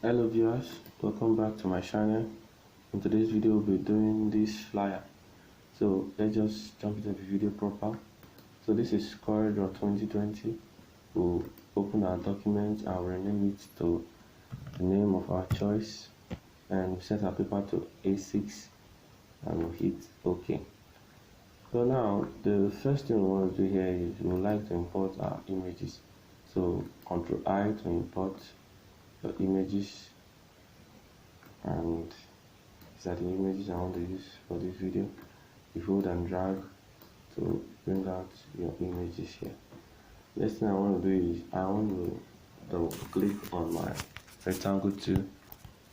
Hello viewers, welcome back to my channel. In today's video we'll be doing this flyer. So let's just jump into the video proper. So this is CorelDRAW 2020. We'll open our document and rename it to the name of our choice, and we'll set our paper to A6 and we'll hit OK. So now the first thing we want to do here is we would like to import our images. So Ctrl I to import your images, and these are the images I want to use for this video. You hold and drag to bring out your images here. Next thing I want to do is I want to double click on my rectangle tool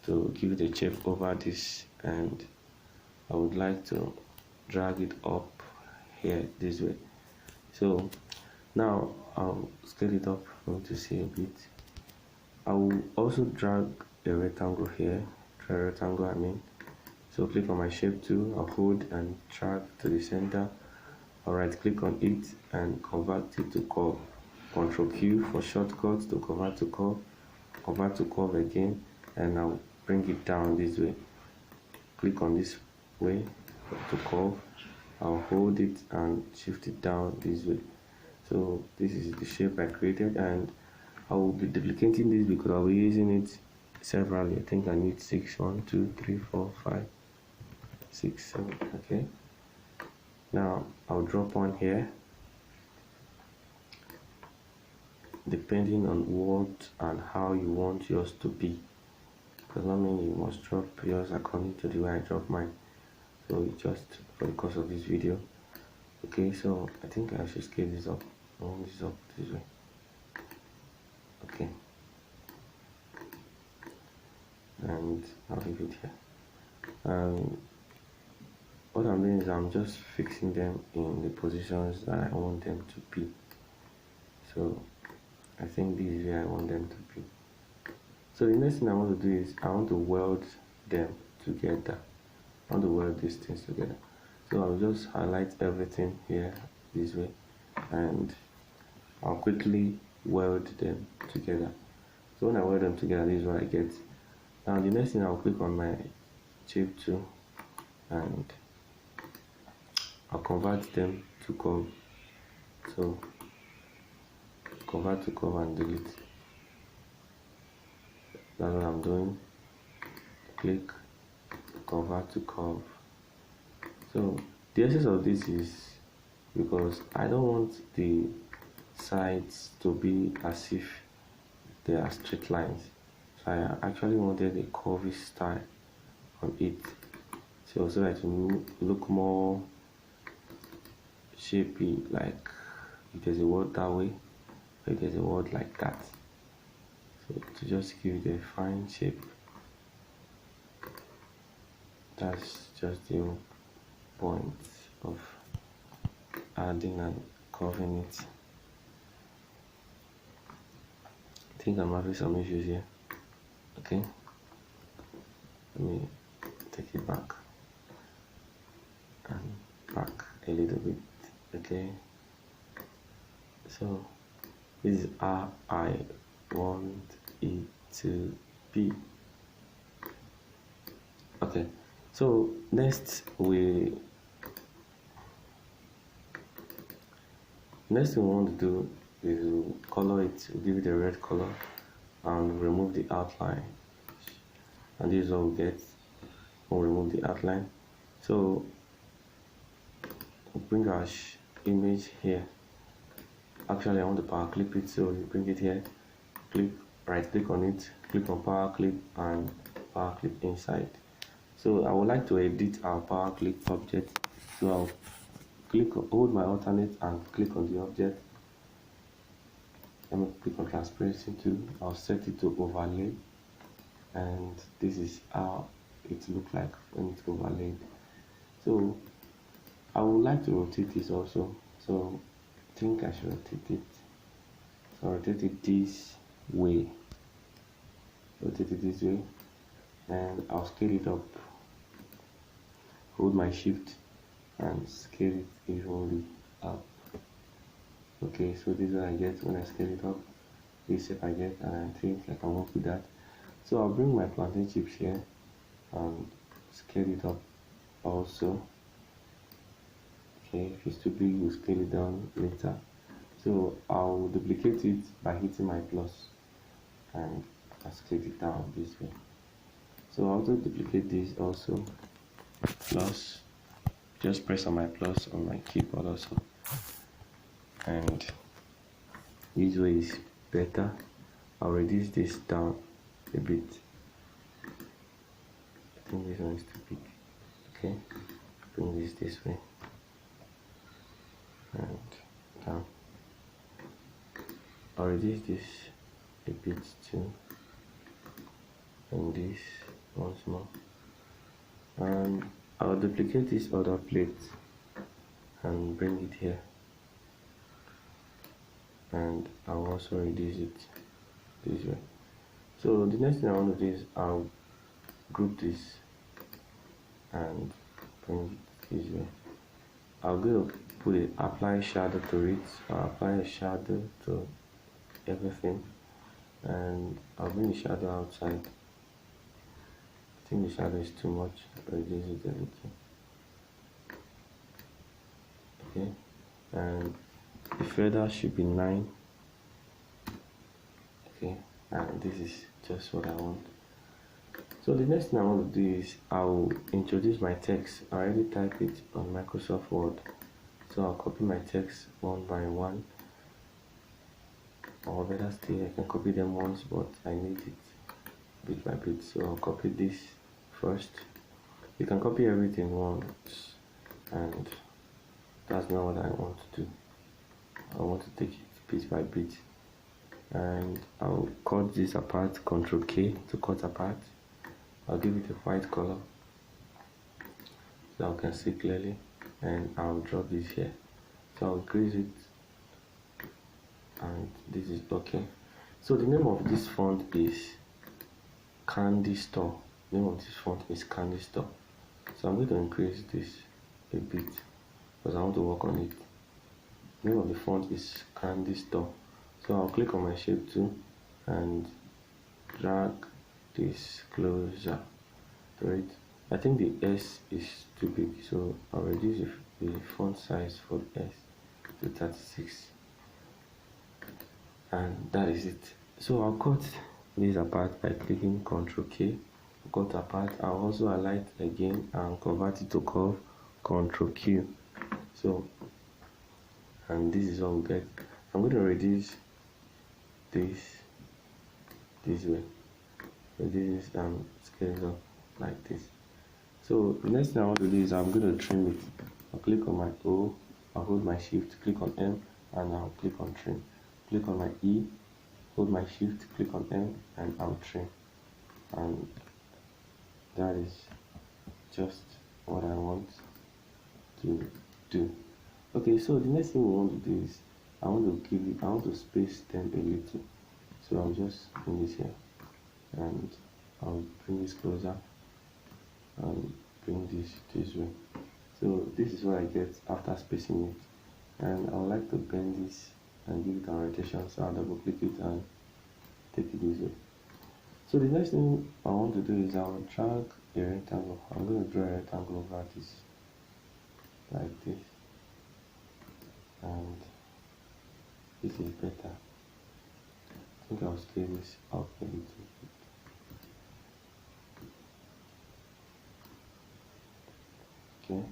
to give it a shape over this, and I would like to drag it up here this way. So now I'll scale it up for you to see a bit. I will also drag a rectangle here, So click on my shape tool, I'll hold and drag to the center. I'll right click on it and convert it to curve. Ctrl Q for shortcuts to convert to curve again, and I'll bring it down this way. Click on this way to curve. I'll hold it and shift it down this way. So this is the shape I created, and I will be duplicating this because I'll be using it severally. I think I need 6, 1, 2, 3, 4, 5, 6, 7. Okay. Now I'll drop one here. Depending on what and how you want yours to be. Does not mean you must drop yours according to the way I drop mine. So it's just for the course of this video. Okay, so I think I should scale this up. I want this up this way. Okay, and I'll leave it here. What I'm doing is I'm just fixing them in the positions that I want them to be. So I think this is where I want them to be. So the next thing I want to do is I want to weld them together. I want to weld these things together. So I'll just highlight everything here this way, and I'll quickly weld them together. So when I weld them together, this is what I get. Now the next thing, I'll click on my shape tool and I'll convert them to curve. So convert to curve and delete. That's what I'm doing. Click, convert to curve. So the essence of this is because I don't want the sides to be as if they are straight lines. So I actually wanted a curvy style on it, so that it will look more shapy, like if there's a word that way, or if there's a word like that. So to just give it a fine shape. That's just the point of adding and curving it. I think I'm having some issues here. Okay, let me take it back and back a little bit. Okay, so this is how I want it to be. Okay, so next we want to do is color it, give it a red color and remove the outline, and this is what we get when we remove the outline. So we'll bring our image here. Actually I want to power clip it, so you bring it here, click, right click on it, click on power clip and power clip inside. So I would like to edit our power clip object, so I'll hold my alternate and click on the object. Let me click on transparency tool. I'll set it to overlay, and this is how it looks like when it's overlaid. So I would like to rotate this also, so I think I should rotate it. So I'll rotate it this way, and I'll scale it up. Hold my shift and scale it evenly up. Okay, so this is what I get when I scale it up. This shape I get, and I think I can work with that. So I'll bring my plantain chips here and scale it up also. Okay, if it's too big, we'll scale it down later. So I'll duplicate it by hitting my plus and I'll scale it down this way. So I'll also duplicate this also, plus, just press on my plus on my keyboard also, and this way is better. I'll reduce this down a bit. I think this one is too big. Okay, bring this way and down. I'll reduce this a bit too, and this once more, and I'll duplicate this other plate and bring it here, and I'll also reduce it this way. So the next thing I want to do is I'll group this and bring it this way. I'll go put it, apply shadow to it. I'll apply a shadow to everything, and I'll bring the shadow outside. I think the shadow is too much, reduce it a little. Okay, and the feather should be 9. Okay, and this is just what I want. So the next thing I want to do is I'll introduce my text. I already type it on Microsoft Word, so I'll copy my text one by one, or better still, I can copy them once, but I need it bit by bit. So I'll copy this first. You can copy everything once, and that's not what I want to do. I want to take it bit by bit, and I'll cut this apart, Ctrl K to cut apart. I'll give it a white color so I can see clearly, and I'll drop this here. So I'll increase it, and this is okay. So the name of this font is Candy Store. The name of this font is Candy Store. So I'm going to increase this a bit because I want to work on it. The name of the font is Candy Store. So I'll click on my shape tool and drag this closer to it. I think the S is too big, so I'll reduce the font size for the S to 36, and that is it. So I'll cut this apart by clicking Ctrl K, cut apart. I'll also highlight again and convert it to curve, Ctrl Q. So, and this is all we get. I'm going to reduce this way. Reduce this and scale it up like this. So the next thing I want to do is I'm going to trim it. I'll click on my O, I'll hold my shift, click on M, and I'll click on trim. Click on my E, hold my shift, click on M, and I'll trim. And that is just what I want to do. Okay, so the next thing we want to do is I want to space them a little. So I'll just bring this here, and I'll bring this closer and bring this way. So this is what I get after spacing it, and I would like to bend this and give it a rotation, so I'll double click it and take it this way. So the next thing I want to do is I'll drag a rectangle. I'm going to draw a rectangle over this like this, and this is better. I think I'll scale this up a little bit. Okay,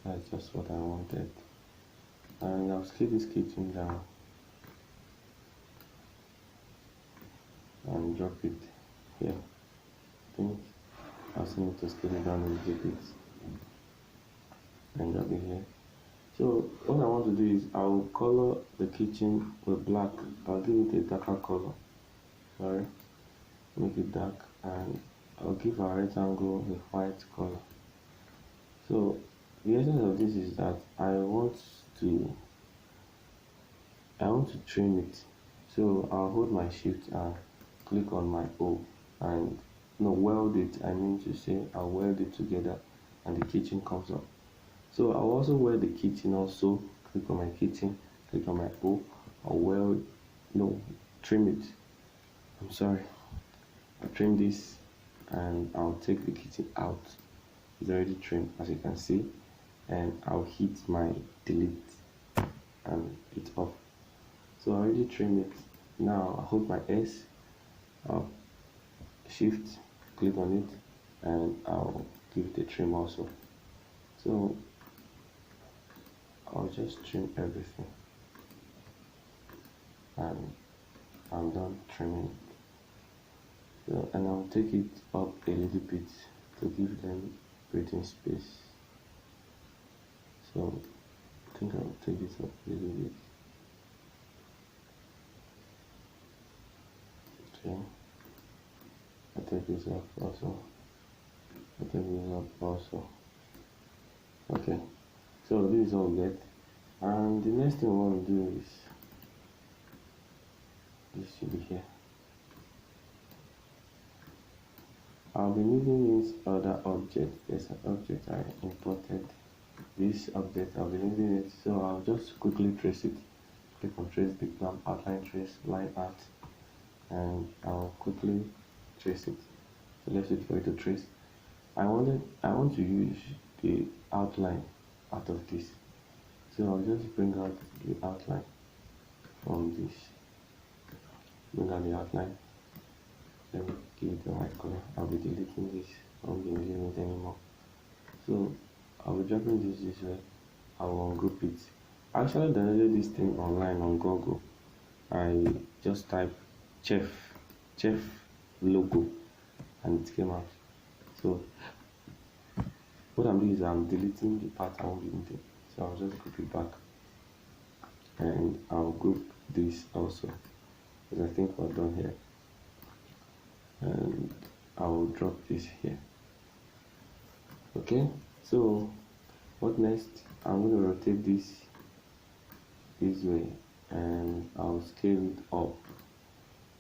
that's just what I wanted, and I'll scale this kitchen down and drop it here. I think I'll still need to scale it down a little bit and drop it here. So what I want to do is I'll color the kitchen with black. I'll give it a darker color. Sorry, make it dark, and I'll give our rectangle a white color. So the essence of this is that I want to trim it. So I'll hold my shift and click on my O and weld it. I mean to say I'll weld it together and the kitchen comes up. So I'll also weld the kitchen also. Click on my kitchen, click on my O, I'll weld, trim it. I'm sorry. I'll trim this and I'll take the kitten out. It's already trimmed, as you can see, and I'll hit my delete and it's off. So I already trimmed it. Now I hold my S, I'll shift, click on it, and I'll give it a trim also. So I'll just trim everything and I'm done trimming it. So, and I'll take it up a little bit to give them breathing space. So I think I'll take this up a little bit. Okay, I take this up also. I take this up also. Okay, so this is all we get. And the next thing we want to do is this should be here. I'll be needing this other object. There's an object I imported. This object I'll be needing it, so I'll just quickly trace it. Click on trace, big lamp, outline trace, line art, and I'll quickly trace it. So let's wait for it to trace. I want to use the outline out of this, so I'll just bring out the outline from this. Bring out the outline. Let me give it the right color. I'll be deleting this. I won't be using it anymore. So I'll be dropping this way. I will ungroup it. I actually downloaded this thing online on Google. I just typed chef logo and it came out. So what I'm doing is I'm deleting the part I won't be using. So I'll just group it back and I'll group this also, because I think we're done here. And I will drop this here. Okay, so what next? I'm going to rotate this way and I'll scale it up.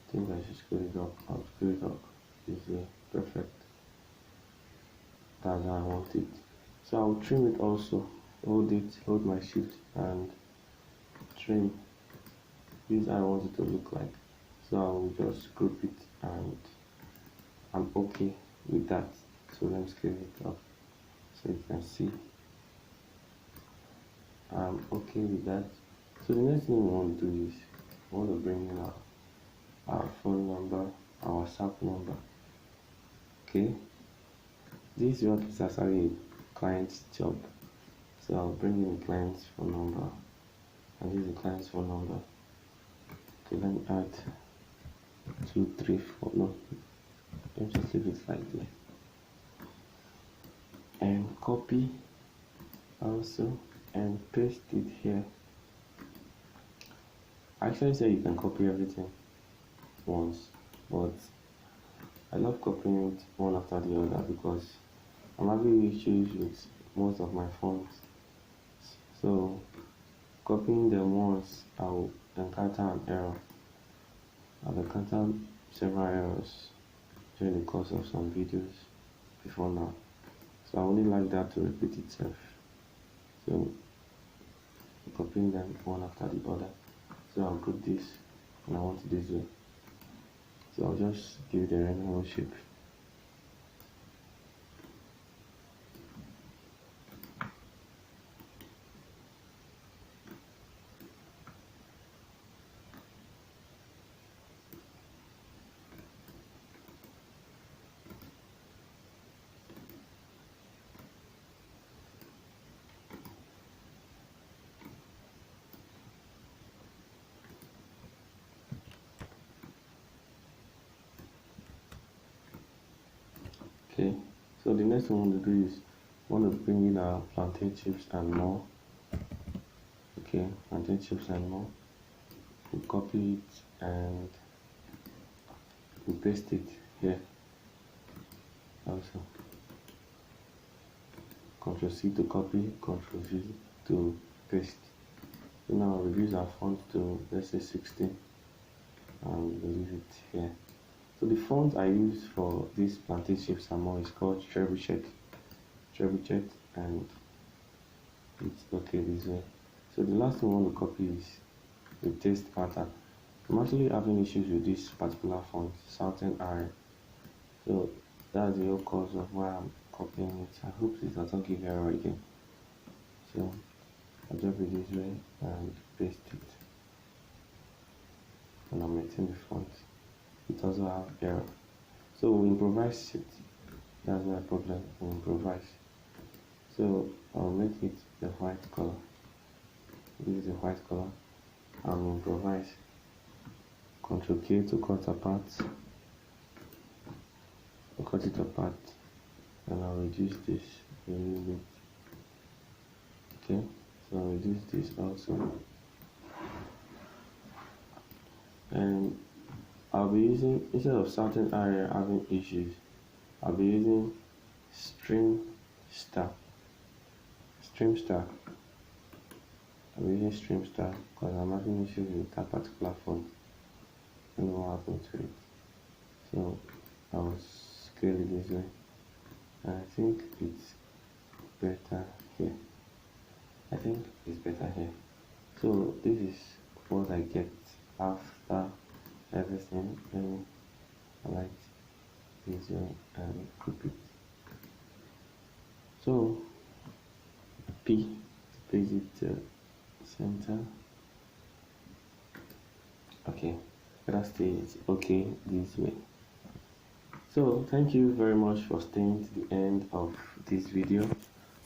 I think I should scale it up. I'll scale it up this way. Perfect. That's how I want it. So I'll trim it also. Hold my shift and trim. This I want it to look like. So I'll just group it and I'm okay with that. So let me scale it up so you can see I'm okay with that. So the next thing we want to do is we want to bring in our phone number, our WhatsApp number. Okay, this work is actually a client's job, so I'll bring in the client's phone number, and this is the client's phone number. Okay, let me add 2, 3, 4. No, let me just leave it like that and copy also and paste it here. I actually say you can copy everything once, but I love copying it one after the other because I'm having issues with most of my fonts. So copying them once, I'll encounter an error. I've encountered several errors during the course of some videos before now, so I only like that to repeat itself. So copying them one after the other. So I'll group this and I want it this way. So I'll just give it a rectangle shape. Okay, so the next thing we want to do is we want to bring in our plantain chips and more. Okay, plantain chips and more. We copy it and we paste it here. Also, Ctrl C to copy, Ctrl V to paste. So now we reduce our font to, let's say, 16 and we leave it here. So the font I use for this plantain chips and more is called Trebuchet, and it's okay this way. So the last thing we want to copy is the text pattern. I'm actually having issues with this particular font, Southern Eye. So that's the whole cause of why I'm copying it. I hope it doesn't give error again. So I'll drop it this way and paste it, and I'll maintain the font. It also have error. So we improvise it. That's my problem. We improvise. So I'll make it the white color. This is the white color. I'll improvise. Ctrl K to cut apart. I'll cut it apart, and I'll reduce this a little bit. Okay, so I'll reduce this also. And I'll be using, instead of certain area having issues, I'll be using Streamster. I'll be using Streamster because I'm having issues with that particular font. I don't know what happened to it. So I'll scale it this way. And I think it's better here. So this is what I get after everything. Let me highlight this way and group it. So P to place it to center. Okay, that stays okay this way. So thank you very much for staying to the end of this video.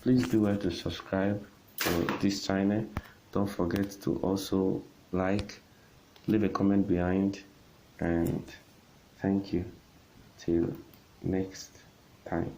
Please do well to subscribe to this channel. Don't forget to also like, leave a comment behind, and thank you till next time.